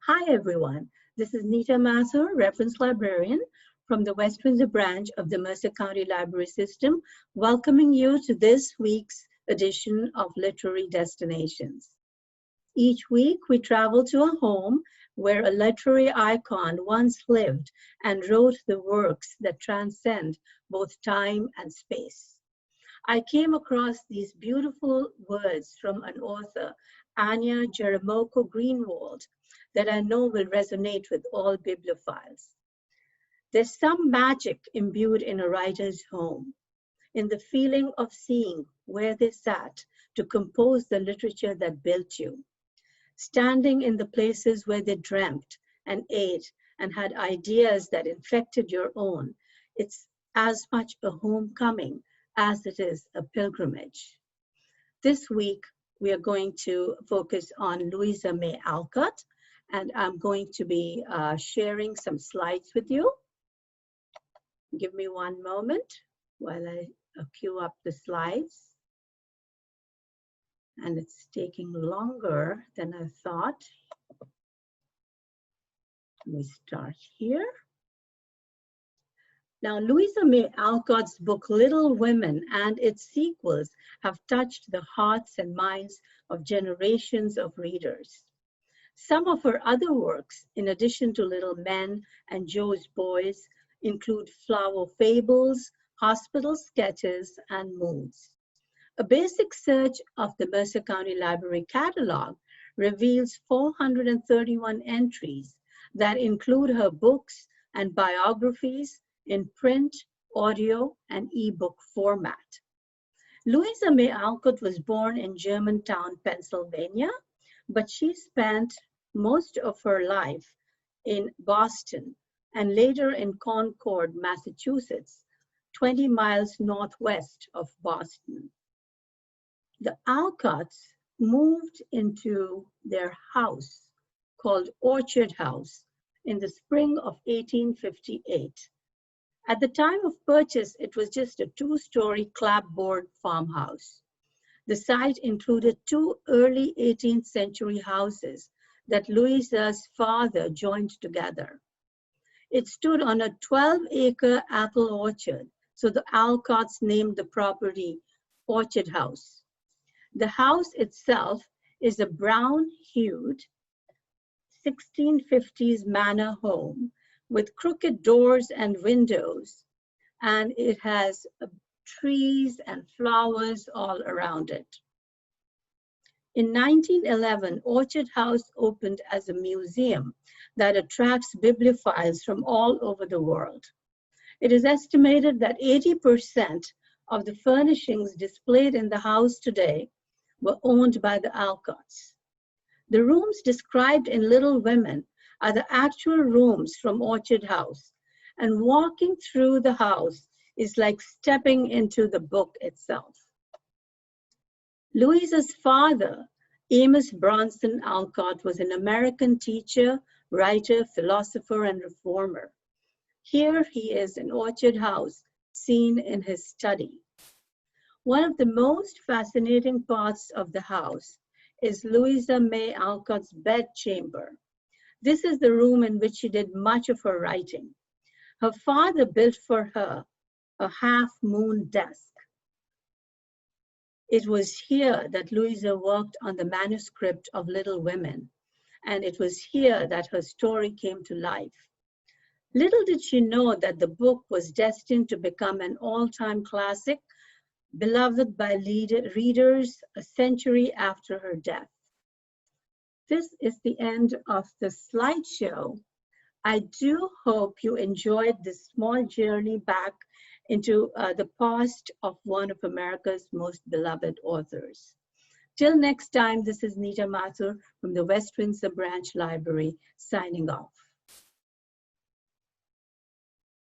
Hi everyone, this is Nita Mathur, Reference Librarian from the West Windsor branch of the Mercer County Library System, welcoming you to this week's edition of Literary Destinations. Each week we travel to a home where a literary icon once lived and wrote the works that transcend both time and space. I came across these beautiful words from an author, Anya Jeremoko Greenwald, that I know will resonate with all bibliophiles. There's some magic imbued in a writer's home, in the feeling of seeing where they sat to compose the literature that built you, standing in the places where they dreamt and ate and had ideas that infected your own. It's as much a homecoming as it is a pilgrimage. This week, we are going to focus on Louisa May Alcott, and I'm going to be sharing some slides with you. Give me one moment while I queue up the slides. And it's taking longer than I thought. Let me start here. Now, Louisa May Alcott's book, Little Women, and its sequels have touched the hearts and minds of generations of readers. Some of her other works, in addition to Little Men and Joe's Boys, include Flower Fables, Hospital Sketches, and Moods. A basic search of the Mercer County Library catalog reveals 431 entries that include her books and biographies in print, audio, and ebook format. Louisa May Alcott was born in Germantown, Pennsylvania, but she spent most of her life in Boston and later in Concord, Massachusetts, 20 miles northwest of Boston. The Alcotts moved into their house called Orchard House in the spring of 1858. At the time of purchase, it was just a two-story clapboard farmhouse. The site included two early 18th century houses that Louisa's father joined together. It stood on a 12-acre apple orchard, so the Alcotts named the property Orchard House. The house itself is a brown-hued 1650s manor home with crooked doors and windows, and it has trees and flowers all around it. In 1911, Orchard House opened as a museum that attracts bibliophiles from all over the world. It is estimated that 80% of the furnishings displayed in the house today were owned by the Alcotts. The rooms described in Little Women are the actual rooms from Orchard House, and walking through the house is like stepping into the book itself. Louisa's father, Amos Bronson Alcott, was an American teacher, writer, philosopher, and reformer. Here he is in Orchard House, seen in his study. One of the most fascinating parts of the house is Louisa May Alcott's bedchamber. This is the room in which she did much of her writing. Her father built for her a half-moon desk. It was here that Louisa worked on the manuscript of Little Women, and it was here that her story came to life. Little did she know that the book was destined to become an all-time classic, beloved by readers a century after her death. This is the end of the slideshow. I do hope you enjoyed this small journey back into the past of one of America's most beloved authors. Till next time, this is Nita Mathur from the West Windsor Branch Library, signing off.